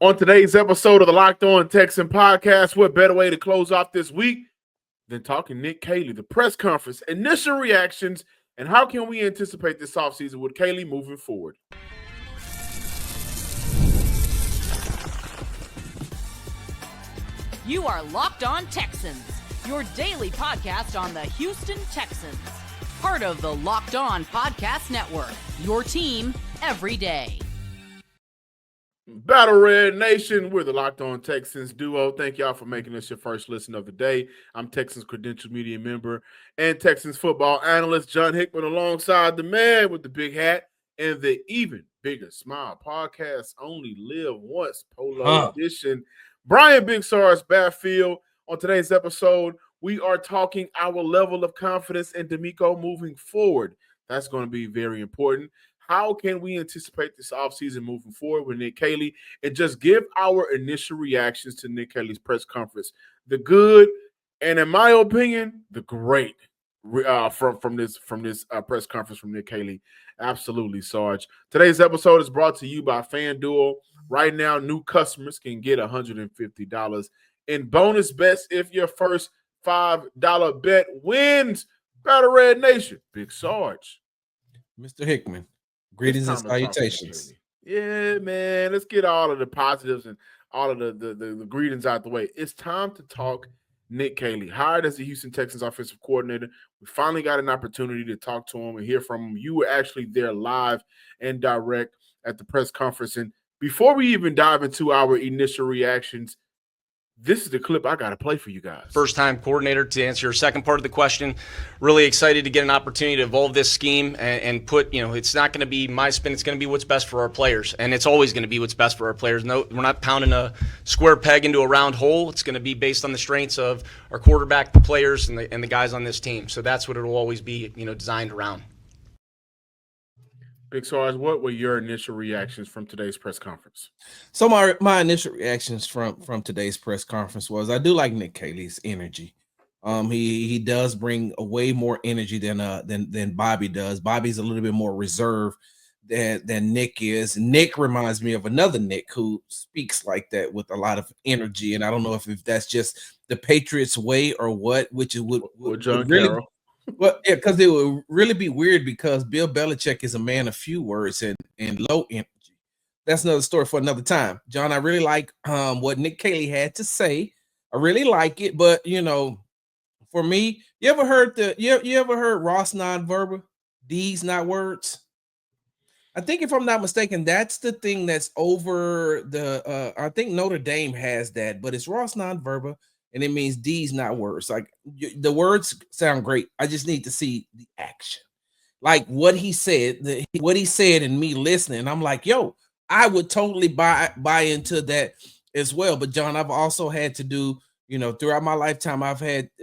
On today's episode of the Locked On Texan podcast, what better way to close off this week than talking Nick Caley, the press conference, initial reactions, and how can we anticipate this offseason with Caley moving forward? You are Locked On Texans, your daily podcast on the Houston Texans. Part of the Locked On Podcast Network, your team every day. Battle Red Nation, we're the Locked On Texans duo. Thank y'all for making this your first listen of the day. I'm Texans Credential Media member and Texans football analyst John Hickman alongside the man with the big hat and the even bigger smile. Podcast only live once, Polo edition. Brian Big Sarge Badfield. On today's episode, we are talking our level of confidence in DeMeco moving forward. That's going to be very important. How can we anticipate this offseason moving forward with Nick Caley, and just give our initial reactions to Nick Caley's press conference, the good and, in my opinion, the great from this press conference from Nick Caley. Absolutely, Sarge. Today's episode is brought to you by FanDuel. Right now, new customers can get $150 in bonus bets if your first $5 bet wins. Battle Red Nation, Big Sarge. Mr. Hickman. Greetings and salutations. Yeah, man. Let's get all of the positives and all of the greetings out the way. It's time to talk Nick Caley. Hired as the Houston Texans offensive coordinator. We finally got an opportunity to talk to him and hear from him. You were actually there live and direct at the press conference. And before we even dive into our initial reactions, this is the clip I got to play for you guys. First-time coordinator, to answer your second part of the question. Really excited to get an opportunity to evolve this scheme and put, it's not going to be my spin. It's going to be what's best for our players, and it's always going to be what's best for our players. No, we're not pounding a square peg into a round hole. It's going to be based on the strengths of our quarterback, the players, and the guys on this team. So that's what it'll always be, designed around. Big Sarge, what were your initial reactions from today's press conference? So my initial reactions from today's press conference was I do like Nick Caley's energy. He does bring a way more energy than Bobby does. Bobby's a little bit more reserved than Nick is. Nick reminds me of another Nick who speaks like that with a lot of energy, and I don't know if that's just the Patriots way or what, which it would John really, Carroll. Well, yeah, because it would really be weird because Bill Belichick is a man of few words and low energy. That's another story for another time. John, I really like what Nick Caley had to say. I really like it, but for me, you ever heard you ever heard Ross nonverbal? D's not words. I think if I'm not mistaken, that's the thing that's over the I think Notre Dame has that, but it's Ross nonverbal. And it means D's not words. Like the words sound great. I just need to see the action. Like what he said, and me listening. I'm like, yo, I would totally buy into that as well. But John, I've also had to do, throughout my lifetime, I've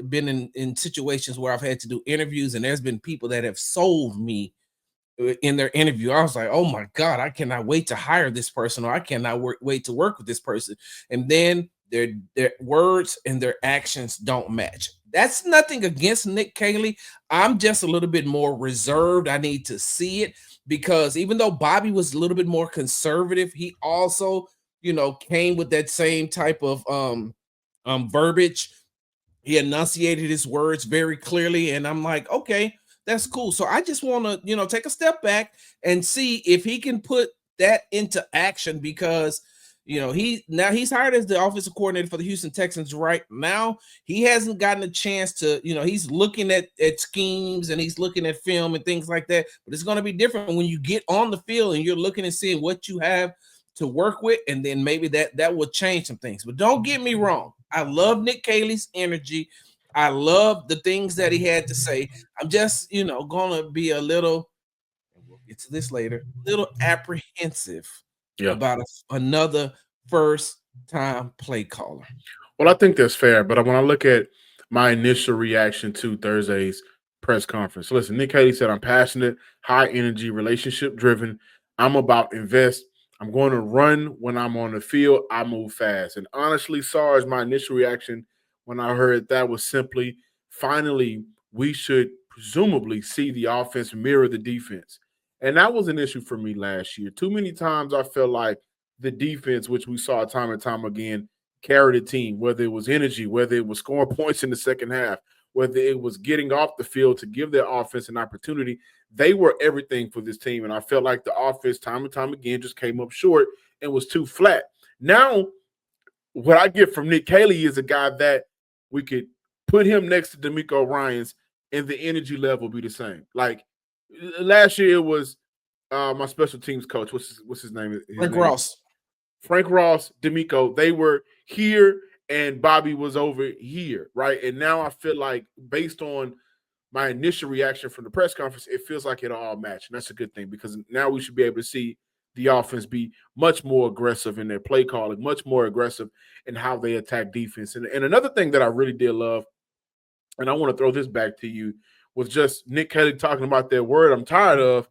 been in situations where I've had to do interviews, and there's been people that have sold me in their interview. I was like, oh my God, I cannot wait to hire this person, or I cannot wait to work with this person. And then their words and their actions don't match. That's nothing against Nick Caley. I'm just a little bit more reserved. I need to see it because even though Bobby was a little bit more conservative, he also, came with that same type of verbiage. He enunciated his words very clearly, and I'm like, okay, that's cool. So I just want to, take a step back and see if he can put that into action because he's hired as the offensive coordinator for the Houston Texans right now. He hasn't gotten a chance to, he's looking at schemes and he's looking at film and things like that. But it's going to be different when you get on the field and you're looking and seeing what you have to work with. And then maybe that will change some things. But don't get me wrong. I love Nick Caley's energy. I love the things that he had to say. I'm just, going to be a little, and we'll get to this later, a little apprehensive about another first-time play caller. Well, I think that's fair, but when I look at my initial reaction to Thursday's press conference, listen, Nick Caley said, I'm passionate, high energy, relationship driven. I'm about invest. I'm going to run when I'm on the field. I move fast. And honestly, Sarge, my initial reaction when I heard that was simply, finally, we should presumably see the offense mirror the defense. And that was an issue for me last year. Too many times I felt like the defense, which we saw time and time again, carry the team, whether it was energy, whether it was scoring points in the second half, whether it was getting off the field to give their offense an opportunity. They were everything for this team, and I felt like the offense time and time again just came up short and was too flat. Now, what I get from Nick Caley is a guy that we could put him next to DeMeco Ryans and the energy level be the same. Like last year it was my special teams coach. What's his name? Frank Ross, DeMeco. They were here and Bobby was over here, right? And now I feel like based on my initial reaction from the press conference, it feels like it'll all match. And that's a good thing because now we should be able to see the offense be much more aggressive in their play calling, much more aggressive in how they attack defense. And another thing that I really did love, and I want to throw this back to you, was just Nick Caley talking about that word I'm tired of,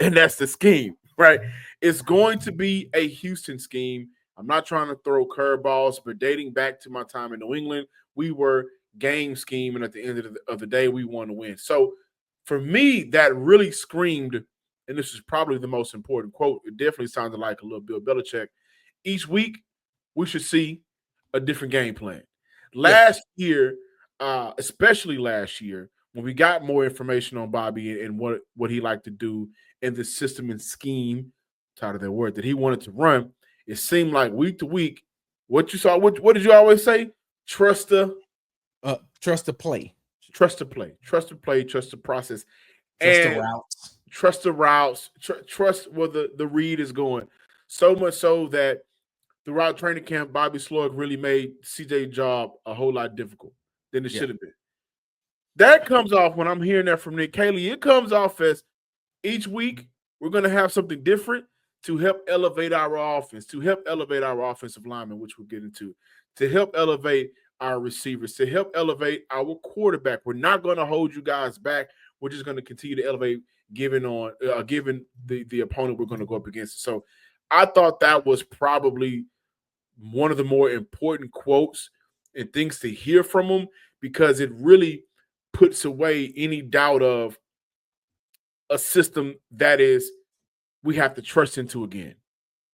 and that's the scheme, right? It's going to be a Houston scheme. I'm not trying to throw curveballs, but dating back to my time in New England, we were game scheme, and at the end of the day, we want to win. So for me, that really screamed, and this is probably the most important quote, it definitely sounded like a little Bill Belichick. Each week, we should see a different game plan. Last year, especially last year, when we got more information on Bobby and what he liked to do in the system and scheme, tired of that word, that he wanted to run, it seemed like week to week, what you saw, what did you always say? Trust the play. Trust the play. Trust the process. Trust the routes. Trust where the read is going. So much so that throughout training camp, Bobby Slowik really made CJ's job a whole lot difficult than it should have been. That comes off when I'm hearing that from Nick Caley. It comes off as each week we're going to have something different to help elevate our offense, to help elevate our offensive linemen, which we'll get into, to help elevate our receivers, to help elevate our quarterback. We're not going to hold you guys back. We're just going to continue to elevate given the opponent we're going to go up against. So I thought that was probably one of the more important quotes and things to hear from him because it really puts away any doubt of a system that is we have to trust into again.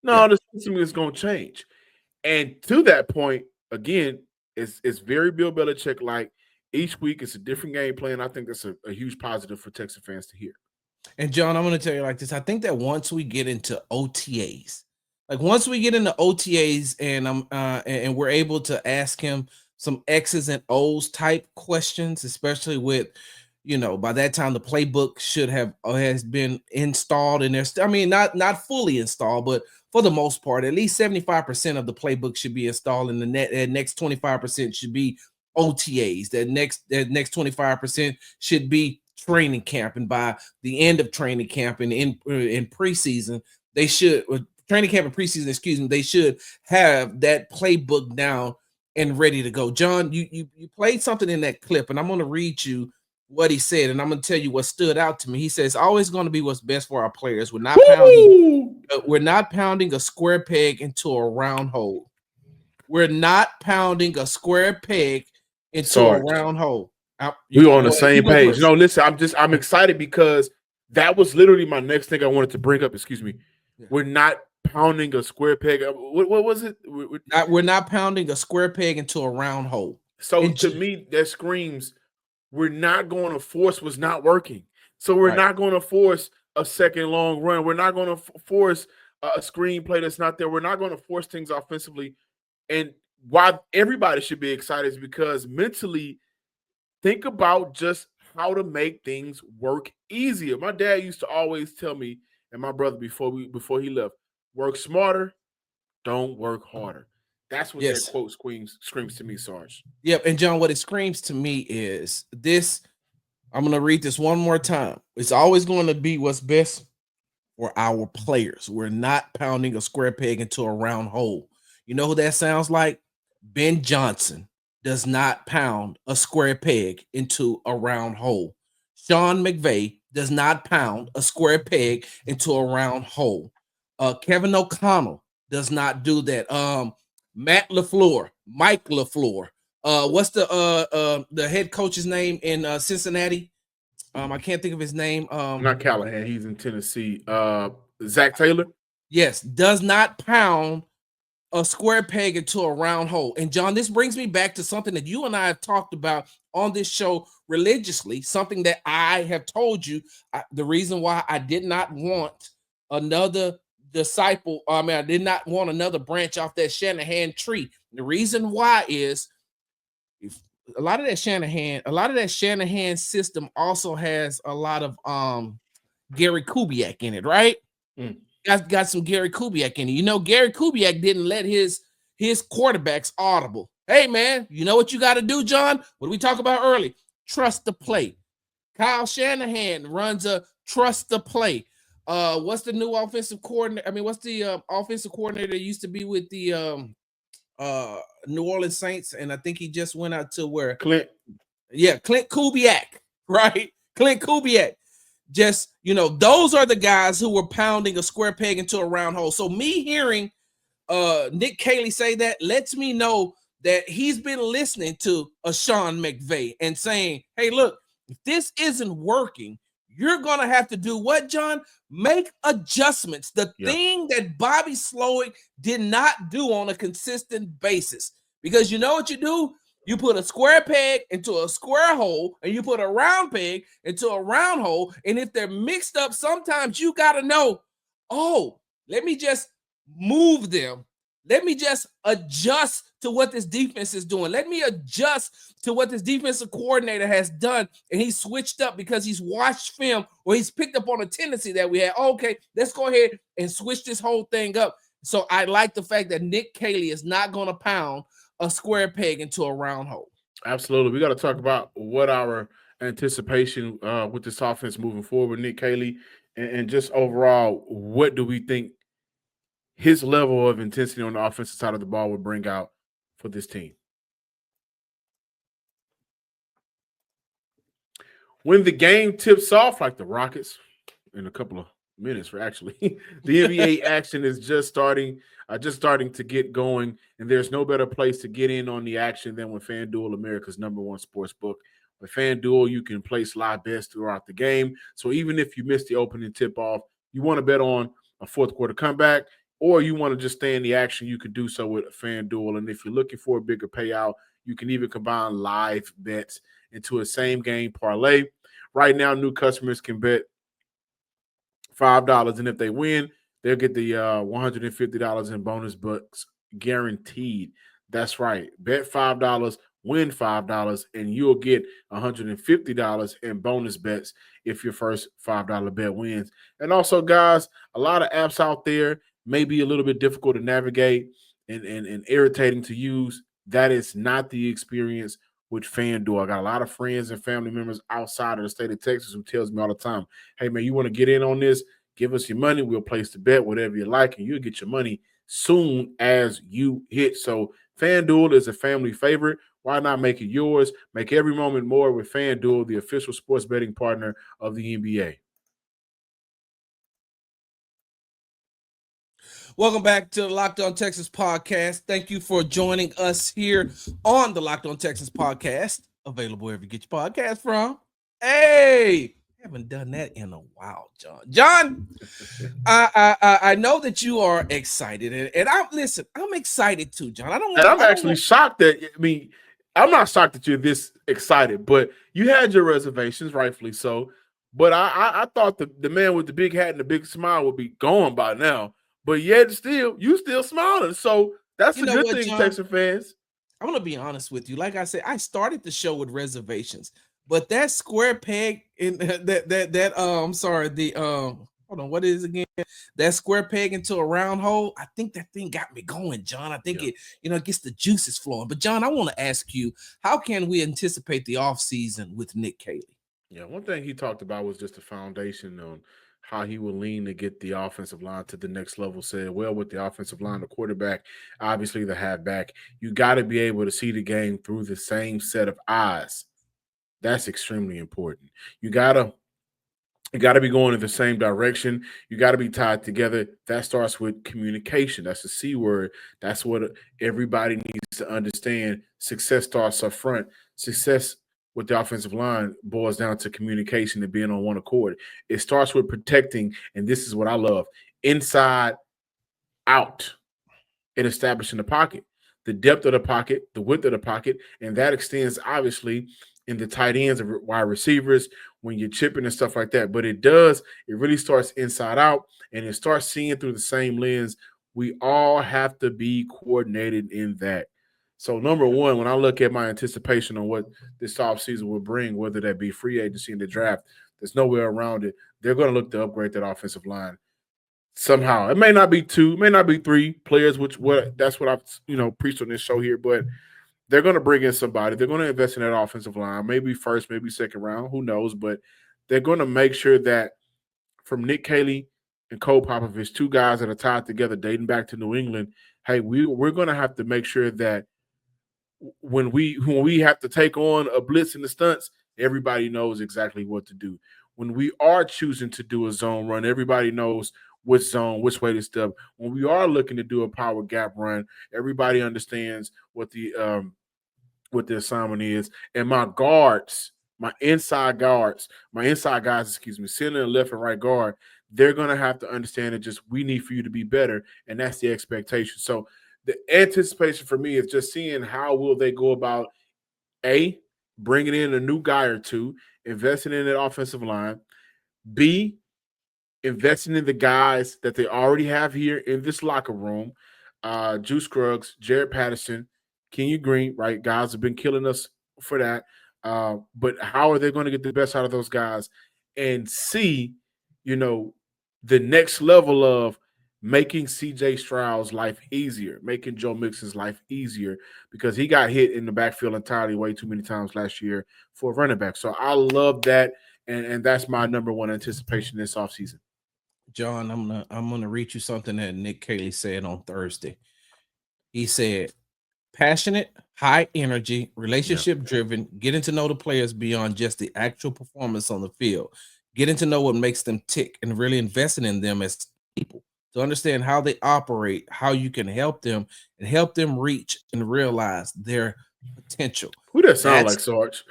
No, the system is going to change. And to that point, again, it's very Bill Belichick-like. Each week it's a different game plan. I think that's a huge positive for Texas fans to hear. And John, I'm going to tell you like this. I think that once we get into OTAs, and and we're able to ask him some X's and O's type questions, especially with, by that time the playbook has been installed in there. I mean, not fully installed, but for the most part, at least 75% of the playbook should be installed, and the next 25% should be OTAs. That next 25% should be training camp, and by the end of training camp and in preseason, they should they should have that playbook down and ready to go. John, you played something in that clip, and I'm going to read you what he said, and I'm going to tell you what stood out to me. He says, always going to be what's best for our players. We're not pounding a square peg into a round hole. We're not pounding a square peg into a round hole. We're on the same page. No, listen, I'm excited because that was literally my next thing I wanted to bring up. Excuse me. Yeah. We're not pounding a square peg. What was it? We're not pounding a square peg into a round hole. So to me, that screams we're not going to force what's not working. So we're not going to force a second long run. We're not going to force a screenplay that's not there. We're not going to force things offensively. And why everybody should be excited is because mentally, think about just how to make things work easier. My dad used to always tell me, and my brother before he left, work smarter, don't work harder. That's what that quote screams to me, Sarge. Yep, and John, what it screams to me is this. I'm going to read this one more time. It's always going to be what's best for our players. We're not pounding a square peg into a round hole. You know who that sounds like? Ben Johnson does not pound a square peg into a round hole. Sean McVay does not pound a square peg into a round hole. Kevin O'Connell does not do that. Mike LaFleur. What's the head coach's name in Cincinnati? I can't think of his name. Not Callahan. He's in Tennessee. Zach Taylor. Yes, does not pound a square peg into a round hole. And John, this brings me back to something that you and I have talked about on this show religiously, something that I have told you. The reason why I did not want another disciple, I did not want another branch off that Shanahan tree. The reason why is a lot of that Shanahan system also has a lot of Gary Kubiak in it, right? Got some Gary Kubiak in it. You know, Gary Kubiak didn't let his quarterbacks audible. Hey, man, you know what you got to do, John? What did we talk about early? Trust the play. Kyle Shanahan runs a trust the play. What's the new offensive coordinator? What's the offensive coordinator that used to be with the New Orleans Saints? And I think he just went out to where? Clint Kubiak, right? Clint Kubiak. Just, those are the guys who were pounding a square peg into a round hole. So me hearing Nick Caley say that lets me know that he's been listening to a Sean McVay and saying, hey, look, if this isn't working, you're going to have to do what, John? Make adjustments. The thing that Bobby Slowik did not do on a consistent basis. Because you know what you do? You put a square peg into a square hole, and you put a round peg into a round hole. And if they're mixed up, sometimes you got to know, let me just move them. Let me just adjust to what this defense is doing. Let me adjust to what this defensive coordinator has done. And he switched up because he's watched film or he's picked up on a tendency that we had. Okay, let's go ahead and switch this whole thing up. So I like the fact that Nick Caley is not going to pound a square peg into a round hole. Absolutely. We got to talk about what our anticipation with this offense moving forward, Nick Caley, and just overall, what do we think his level of intensity on the offensive side of the ball would bring out for this team? When the game tips off, like the Rockets, in a couple of minutes, the NBA action is just starting to get going, and there's no better place to get in on the action than with FanDuel, America's number one sportsbook. With FanDuel, you can place live bets throughout the game. So even if you miss the opening tip-off, you want to bet on a fourth quarter comeback, or you want to just stay in the action, you could do so with FanDuel. And if you're looking for a bigger payout, you can even combine live bets into a same-game parlay. Right now, new customers can bet $5, and if they win, they'll get the $150 in bonus bucks guaranteed. That's right. Bet $5, win $5, and you'll get $150 in bonus bets if your first $5 bet wins. And also, guys, a lot of apps out there may be a little bit difficult to navigate and irritating to use. That is not the experience with FanDuel. I got a lot of friends and family members outside of the state of Texas who tells me all the time, hey, man, you want to get in on this? Give us your money. We'll place the bet, whatever you like, and you'll get your money soon as you hit. So FanDuel is a family favorite. Why not make it yours? Make every moment more with FanDuel, the official sports betting partner of the NBA. Welcome back to the Locked On Texans podcast. Thank you for joining us here on the Locked On Texans podcast, available wherever you get your podcast from. Hey, haven't done that in a while, John. John, I know that you are excited, and I'm excited too, John. I'm actually shocked that. I'm not shocked that you're this excited, but you had your reservations, rightfully so. But I thought the man with the big hat and the big smile would be gone by now. But yet you still smiling. So that's a good thing, John, Texas fans. I'm going to be honest with you. Like I said, I started the show with reservations. But that square peg in hold on, what is it again? That square peg into a round hole. I think that thing got me going, John. I think it gets the juices flowing. But John, I want to ask you, how can we anticipate the offseason with Nick Caley? Yeah, one thing he talked about was just the foundation on how he will lean to get the offensive line to the next level. Said, well, with the offensive line, the quarterback, obviously the halfback, you got to be able to see the game through the same set of eyes. That's extremely important. You gotta be going in the same direction. You got to be tied together. That starts with communication. That's the C word. That's what everybody needs to understand. Success starts up front. Success with the offensive line boils down to communication and being on one accord. It starts with protecting, and this is what I love, inside out and establishing the pocket, the depth of the pocket, the width of the pocket, and that extends obviously in the tight ends and wide receivers when you're chipping and stuff like that. But it really starts inside out, and it starts seeing through the same lens. We all have to be coordinated in that. So, number one, when I look at my anticipation on what this offseason will bring, whether that be free agency in the draft, there's no way around it. They're going to look to upgrade that offensive line somehow. It may not be 2, it may not be 3 players, that's what I've preached on this show here, but they're going to bring in somebody. They're going to invest in that offensive line, maybe first, maybe second round, who knows, but they're going to make sure that from Nick Caley and Cole Popovich, 2 guys that are tied together dating back to New England, hey, we're going to have to make sure that when we have to take on a blitz in the stunts, everybody knows exactly what to do. When we are choosing to do a zone run, everybody knows which zone, which way to step. When we are looking to do a power gap run, everybody understands what the assignment is. And my inside guys, center and left and right guard, they're going to have to understand that just we need for you to be better, and that's the expectation. So the anticipation for me is just seeing how will they go about, A, bringing in a new guy or 2, investing in that offensive line, B, investing in the guys that they already have here in this locker room, Juice Scruggs, Jared Patterson, Kenyon Green, right? Guys have been killing us for that. But how are they going to get the best out of those guys? And C, the next level of making C.J. Stroud's life easier, making Joe Mixon's life easier, because he got hit in the backfield entirely way too many times last year for a running back. So I love that, and that's my number one anticipation this offseason. John, I'm gonna read you something that Nick Caley said on Thursday. He said, passionate, high energy, relationship driven, getting to know the players beyond just the actual performance on the field, getting to know what makes them tick, and really investing in them as people to understand how they operate, how you can help them and help them reach and realize their potential. Who that sound like, Sarge?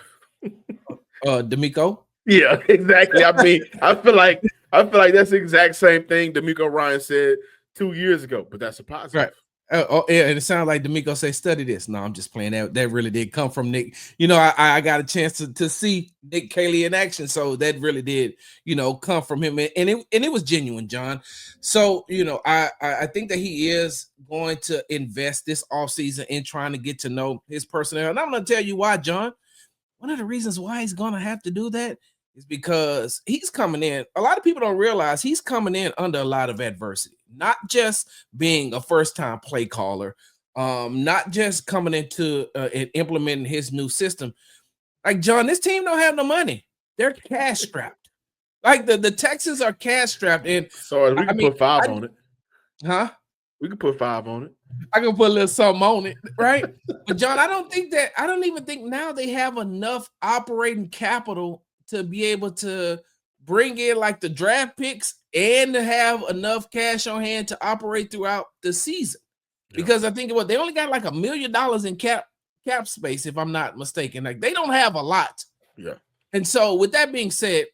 DeMeco? Yeah, exactly. I mean, I feel like that's the exact same thing DeMeco Ryans said 2 years ago, but that's a positive. Right. Yeah, and it sounds like DeMeco say, study this. No, I'm just playing. That really did come from Nick. I got a chance to see Nick Caley in action, so that really did, come from him, and it was genuine, John. So, I think that he is going to invest this offseason in trying to get to know his personnel, and I'm going to tell you why, John. One of the reasons why he's going to have to do that is because he's coming in. A lot of people don't realize he's coming in under a lot of adversity, not just being a first-time play caller, not just coming into and implementing his new system. Like, John, this team don't have no money. They're cash strapped. Like the Texans are cash strapped. And so we can put 5 on it. Huh? We can put 5 on it. I can put a little something on it, right? But John, I don't even think now they have enough operating capital to be able to bring in like the draft picks and to have enough cash on hand to operate throughout the season. Yeah. Because I think they only got like $1 million in cap space, if I'm not mistaken. Like, they don't have a lot. Yeah. And so with that being said,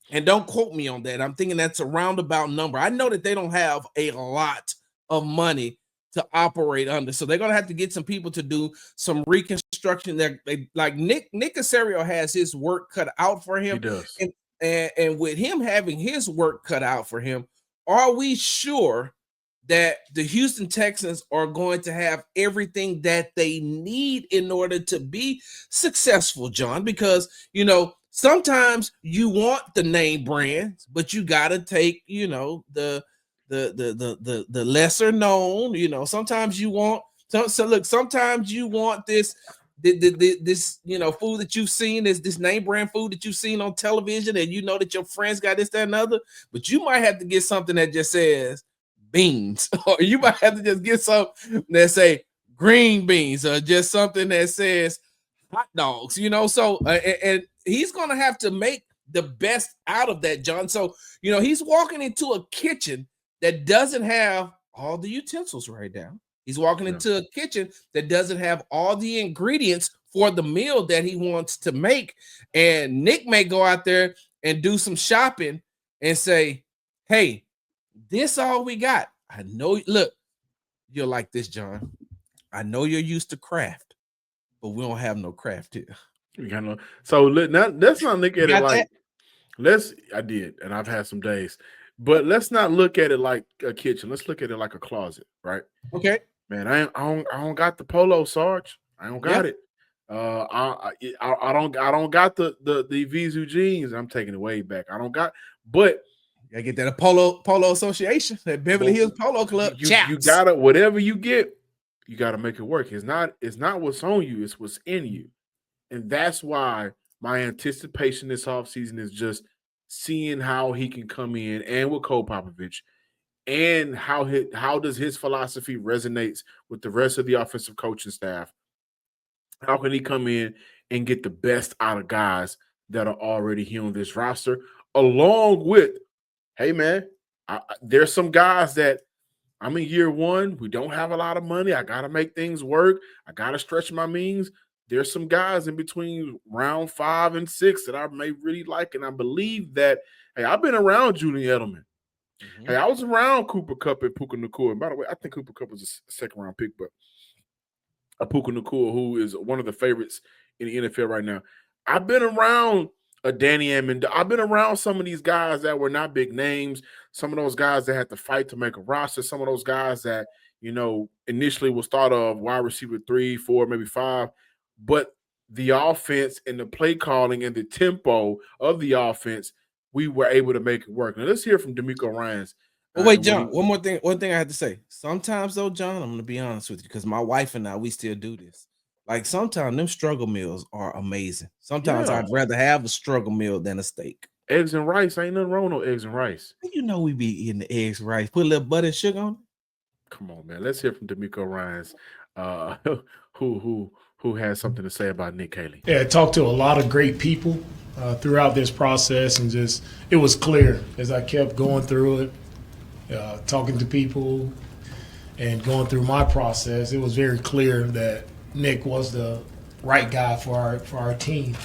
and don't quote me on that, I'm thinking that's a roundabout number. I know that they don't have a lot of money to operate under. So they're going to have to get some people to do some reconstruction. Like Nick Caserio has his work cut out for him. He does. And with him having his work cut out for him, are we sure that the Houston Texans are going to have everything that they need in order to be successful, John? Because, sometimes you want the name brands, but you got to take, the lesser known, sometimes you want sometimes you want this food that you've seen, this name brand food that you've seen on television, and that your friends got this, that, and other, but you might have to get something that just says beans, or you might have to just get something that say green beans, or just something that says hot dogs, so and he's gonna have to make the best out of that, John. So he's walking into a kitchen that doesn't have all the utensils right now. He's walking into a kitchen that doesn't have all the ingredients for the meal that he wants to make. And Nick may go out there and do some shopping and say, hey, this all we got. I know, look, You're like this, John. I know you're used to craft, but we don't have no craft here. So let's not look at it like that? I did, and I've had some days, but let's not look at it like a kitchen. Let's look at it like a closet, right? Okay. Man, I don't got the polo, Sarge. I don't got it. I don't got the Vizu jeans. I'm taking it way back. I don't got, but I get that polo association, that Beverly Hills Polo Club. You gotta, whatever you get, you gotta make it work. It's not what's on you, it's what's in you. And that's why my anticipation this offseason is just seeing how he can come in and with Cole Popovich, and how does his philosophy resonates with the rest of the offensive coaching staff. How can he come in and get the best out of guys that are already here on this roster, along with, hey, man, there's some guys that I'm in year one. We don't have a lot of money. I got to make things work. I got to stretch my means. There's some guys in between round 5 and 6 that I may really like, and I believe that, hey, I've been around Julian Edelman. Mm-hmm. Hey, I was around Cooper Kupp and Puka Nacua. And by the way, I think Cooper Kupp was a second-round pick, but Puka Nacua, who is one of the favorites in the NFL right now. I've been around Danny Amendola. I've been around some of these guys that were not big names, some of those guys that had to fight to make a roster, some of those guys that, initially was thought of wide receiver 3, 4, maybe 5, but the offense and the play calling and the tempo of the offense, we were able to make it work. Now, let's hear from DeMeco Ryans. Oh, wait, John, one thing I have to say. Sometimes, though, John, I'm going to be honest with you, because my wife and I, we still do this. Like, sometimes them struggle meals are amazing. Sometimes I'd rather have a struggle meal than a steak. Eggs and rice. Ain't nothing wrong with no eggs and rice. You know we be eating the eggs and rice. Put a little butter and sugar on it. Come on, man. Let's hear from DeMeco Ryans, who has something to say about Nick Caley. Yeah, I talked to a lot of great people throughout this process, and just it was clear as I kept going through it. Talking to people and going through my process, it was very clear that Nick was the right guy for our team.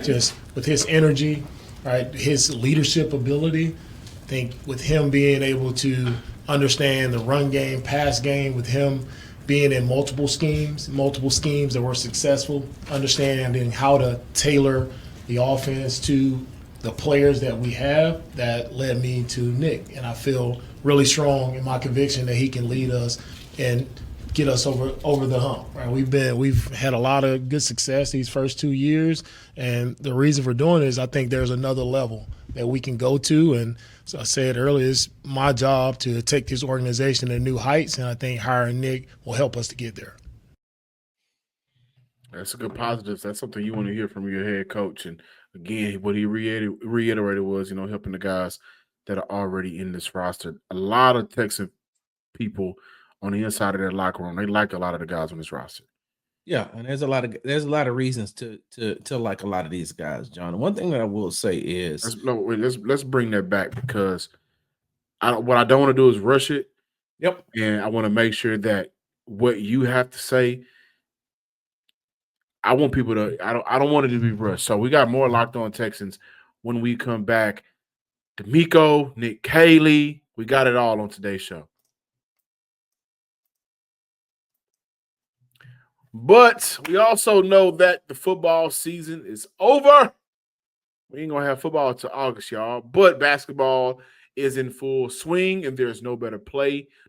Just with his energy, right, his leadership ability. I think with him being able to understand the run game, pass game, with him being in multiple schemes that were successful, understanding how to tailor the offense to the players that we have, that led me to Nick. And I feel really strong in my conviction that he can lead us and get us over the hump. Right? We've had a lot of good success these first 2 years, and the reason for doing it is I think there's another level that we can go to. And so I said earlier, it's my job to take this organization to new heights, and I think hiring Nick will help us to get there. That's a good positive. That's something you want to hear from your head coach. And again, what he reiterated was, helping the guys that are already in this roster. A lot of Texan people on the inside of their locker room, they like a lot of the guys on this roster. Yeah, and there's a lot of reasons to like a lot of these guys, John. One thing that I will say is let's bring that back, because what I don't want to do is rush it. Yep. And I want to make sure that what you have to say, I want people to, I don't want it to be rushed. So we got more Locked On Texans when we come back. DeMeco, Nick Caley, we got it all on today's show. But we also know that the football season is over. We ain't going to have football until August, y'all. But basketball is in full swing, and there's no better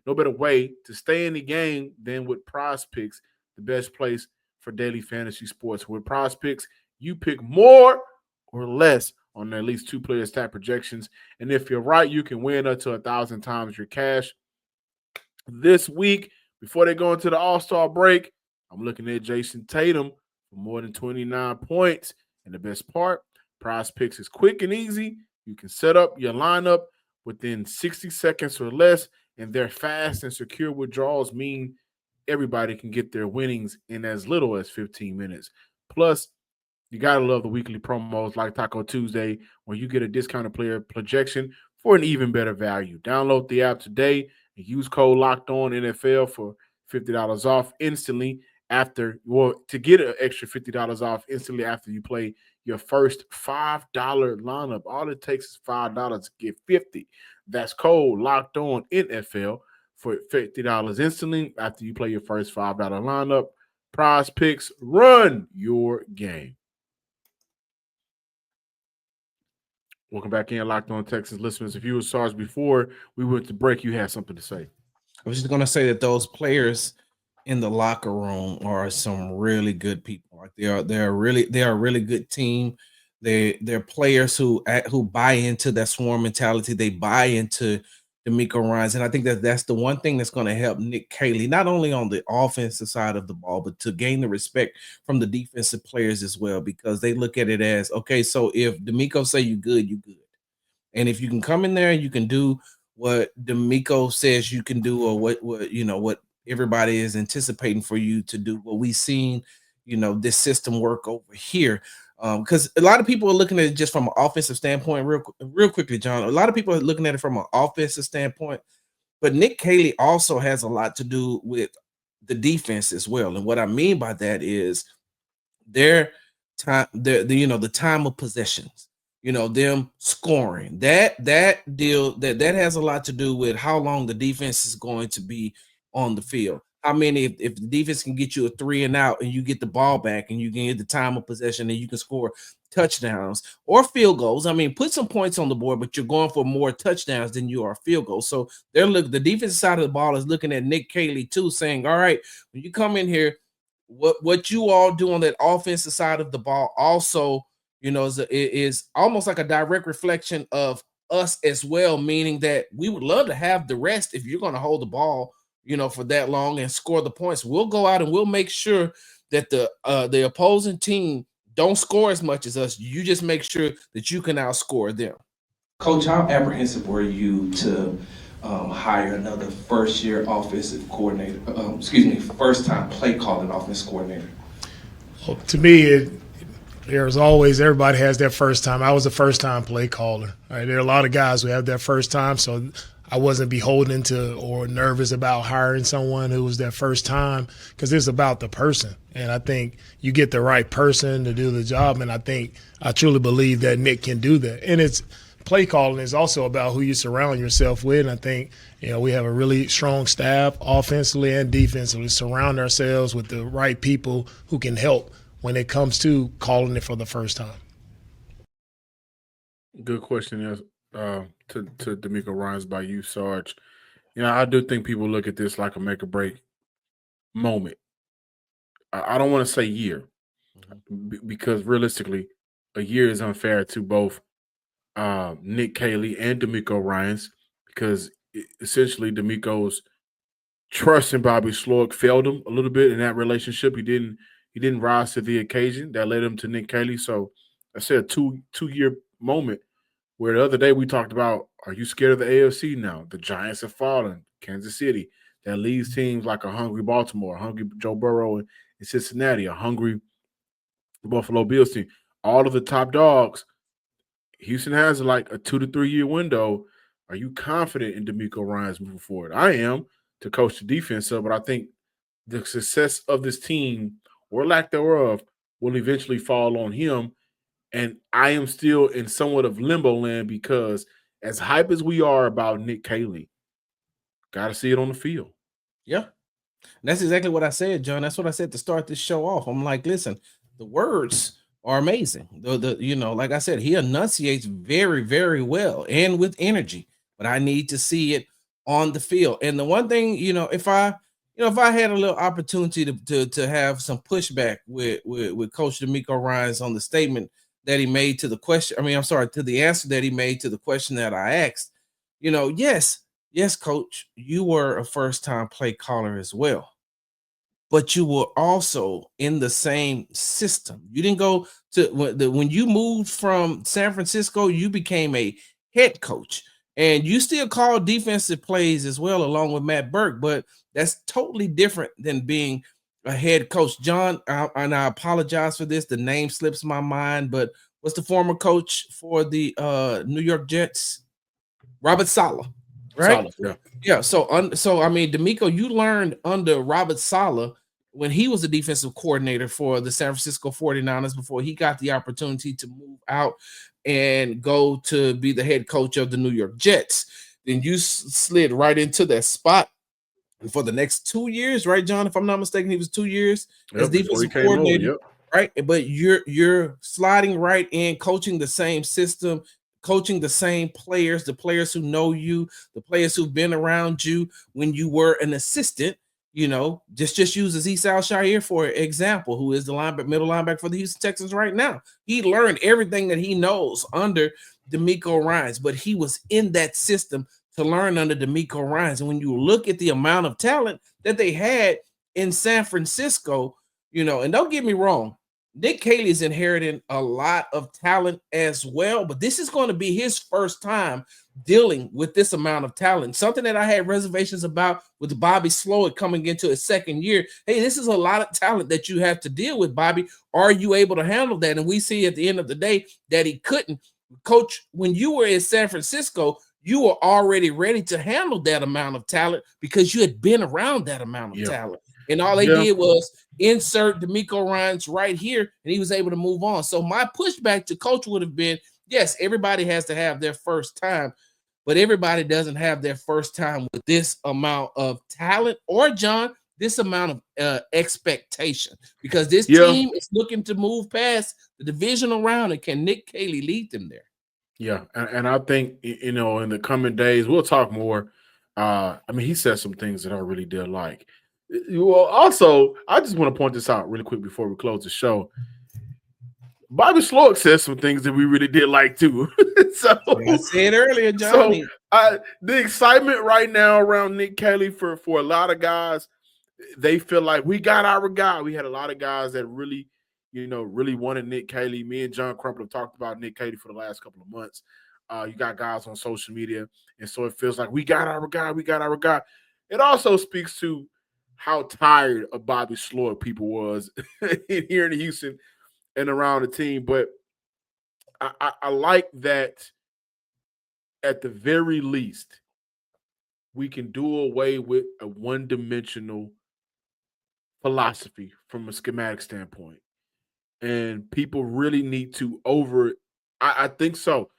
way to stay in the game than with PrizePicks, the best place for daily fantasy sports. With PrizePicks, you pick more or less on at least 2 player stat projections. And if you're right, you can win up to 1,000 times your cash. This week, before they go into the All-Star break, I'm looking at Jason Tatum for more than 29 points. And the best part, PrizePicks is quick and easy. You can set up your lineup within 60 seconds or less, and their fast and secure withdrawals mean everybody can get their winnings in as little as 15 minutes. Plus, you got to love the weekly promos like Taco Tuesday, where you get a discounted player projection for an even better value. Download the app today and use code LOCKEDONNFL for $50 off instantly to get an extra $50 off instantly after you play your first $5 lineup. All it takes is $5 to get $50. That's code LOCKEDONNFL for $50 instantly after you play your first $5 lineup. PrizePicks, run your game. Welcome back in, Locked On Texans listeners. If you were Sarge before we went to break, you had something to say. I was just going to say that those players in the locker room are some really good people. Like they are a really good team. They're players who buy into that swarm mentality. They buy into DeMeco Ryans, and I think that's the one thing that's going to help Nick Caley, not only on the offensive side of the ball, but to gain the respect from the defensive players as well, because they look at it as, okay, so if DeMeco say you good, you good. And if you can come in there and you can do what DeMeco says you can do, or what everybody is anticipating for you to do, what we've seen, this system work over here. Because a lot of people are looking at it just from an offensive standpoint. Real quickly, John, a lot of people are looking at it from an offensive standpoint, but Nick Caley also has a lot to do with the defense as well. And what I mean by that is their time, the time of possessions, them scoring. That has a lot to do with how long the defense is going to be on the field. How many, if the defense can get you a 3 and out and you get the ball back and you can get the time of possession and you can score touchdowns or field goals. I mean, put some points on the board, but you're going for more touchdowns than you are field goals. So the defensive side of the ball is looking at Nick Caley too, saying, all right, when you come in here, what you all do on that offensive side of the ball also, is almost like a direct reflection of us as well, meaning that we would love to have the rest. If you're going to hold the ball, for that long and score the points, we'll go out and we'll make sure that the opposing team don't score as much as us. You just make sure that you can outscore them. Coach, how apprehensive were you to hire another first-year offensive coordinator? First-time play calling offensive coordinator. Well, to me, there's always, everybody has their first time. I was a first-time play caller. Right? There are a lot of guys who have their first time, so I wasn't beholden to or nervous about hiring someone who was their first time, because it's about the person. And I think you get the right person to do the job, and I truly believe that Nick can do that. And it's play calling is also about who you surround yourself with. And I think, we have a really strong staff offensively and defensively. Surround ourselves with the right people who can help when it comes to calling it for the first time. Good question, yes. To DeMeco Ryans by you, Sarge. I do think people look at this like a make or break moment. I don't want to say year, because realistically, a year is unfair to both Nick Caley and DeMeco Ryans, because essentially DeMeco's trust in Bobby Slowik failed him a little bit in that relationship. He didn't rise to the occasion that led him to Nick Caley. So I said a two-year moment. Where the other day we talked about, are you scared of the AFC now? The Giants have fallen. Kansas City. That leaves teams like a hungry Baltimore, a hungry Joe Burrow in Cincinnati, a hungry Buffalo Bills team. All of the top dogs, Houston has like a 2 to 3 year window. Are you confident in DeMeco Ryans moving forward? I am, to coach the defense, but I think the success of this team, or lack thereof, will eventually fall on him. And I am still in somewhat of limbo land, because as hype as we are about Nick Caley, got to see it on the field. Yeah. That's exactly what I said, John. That's what I said to start this show off. I'm like, listen, the words are amazing. Like I said, he enunciates very, very well and with energy, but I need to see it on the field. And the one thing, if I had a little opportunity to have some pushback with Coach DeMeco Ryans on the statement that he made to the question, to the answer that he made to the question that I asked, yes, Coach, you were a first-time play caller as well, but you were also in the same system. You didn't go to, when you moved from San Francisco, you became a head coach, and you still call defensive plays as well, along with Matt Burke, but that's totally different than being a head coach. John, and I apologize for this, the name slips my mind, but what's the former coach for the New York Jets? Robert Saleh, right? Saleh, yeah. So DeMeco, you learned under Robert Saleh when he was the defensive coordinator for the San Francisco 49ers before he got the opportunity to move out and go to be the head coach of the New York Jets. Then you slid right into that spot for the next 2 years, right, John? If I'm not mistaken, he was 2 years as before he defensive came over, coordinator, right? But you're sliding right in, coaching the same system, coaching the same players, the players who know you, the players who've been around you when you were an assistant. You know, just use Azeez Al-Shaair for example, who is the middle linebacker for the Houston Texans right now. He learned everything that he knows under DeMeco Ryans, but he was in that system to learn under DeMeco Ryans. And when you look at the amount of talent that they had in San Francisco, you know, and don't get me wrong, Nick Caley is inheriting a lot of talent as well, but this is going to be his first time dealing with this amount of talent. Something that I had reservations about with Bobby Slowik coming into his second year. Hey, this is a lot of talent that you have to deal with, Bobby. Are you able to handle that? And we see at the end of the day that he couldn't. Coach, when you were in San Francisco, you were already ready to handle that amount of talent because you had been around that amount of talent. And all they did was insert DeMeco Ryans right here, and he was able to move on. So my pushback to Coach would have been, yes, everybody has to have their first time, but everybody doesn't have their first time with this amount of talent or, John, this amount of expectation, because this team is looking to move past the divisional round, and can Nick Caley lead them there? Yeah, and I think, you know, in the coming days, we'll talk more. I mean, he said some things that I really did like. Well, also, I just want to point this out really quick before we close the show. Bobby Slowik said some things that we really did like too. So I said earlier, Johnny. So the excitement right now around Nick Caley for a lot of guys, they feel like we got our guy. We had a lot of guys that really, you know, really wanted Nick Caley. Me and John Crumple have talked about Nick Caley for the last couple of months. You got guys on social media, and so it feels like we got our guy. We got our guy. It also speaks to how tired of Bobby Slowik people was here in Houston and around the team. But I like that at the very least, we can do away with a one-dimensional philosophy from a schematic standpoint. And people really need to I think so.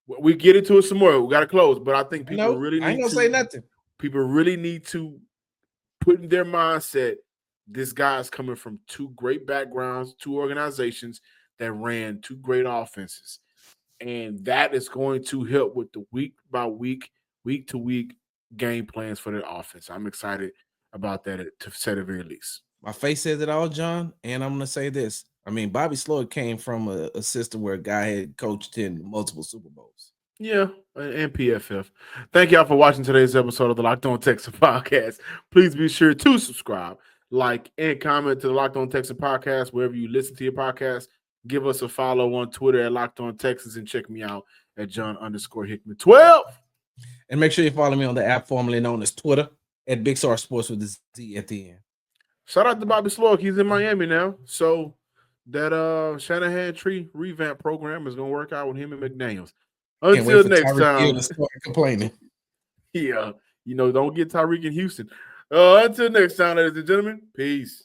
We get into it some more. We got to close, but I think people really need to. I ain't gonna say nothing. People really need to put in their mindset, this guy's coming from two great backgrounds, two organizations that ran two great offenses. And that is going to help with the week to week game plans for the offense. I'm excited about that to say the very least. My face says it all, John, and I'm going to say this. I mean, Bobby Slowik came from a system where a guy had coached in multiple Super Bowls. Yeah, and PFF. Thank y'all for watching today's episode of the Locked On Texans podcast. Please be sure to subscribe, like, and comment to the Locked On Texans podcast wherever you listen to your podcast. Give us a follow on Twitter at Locked On Texans, and check me out at John_Hickman12. And make sure you follow me on the app formerly known as Twitter at Big Star Sports with the Z at the end. Shout out to Bobby Slowik. He's in Miami now. So that Shanahan Tree revamp program is going to work out with him and McDaniels. Until next time. Complaining. Yeah. You know, don't get Tyreek in Houston. Until next time, ladies and gentlemen, peace.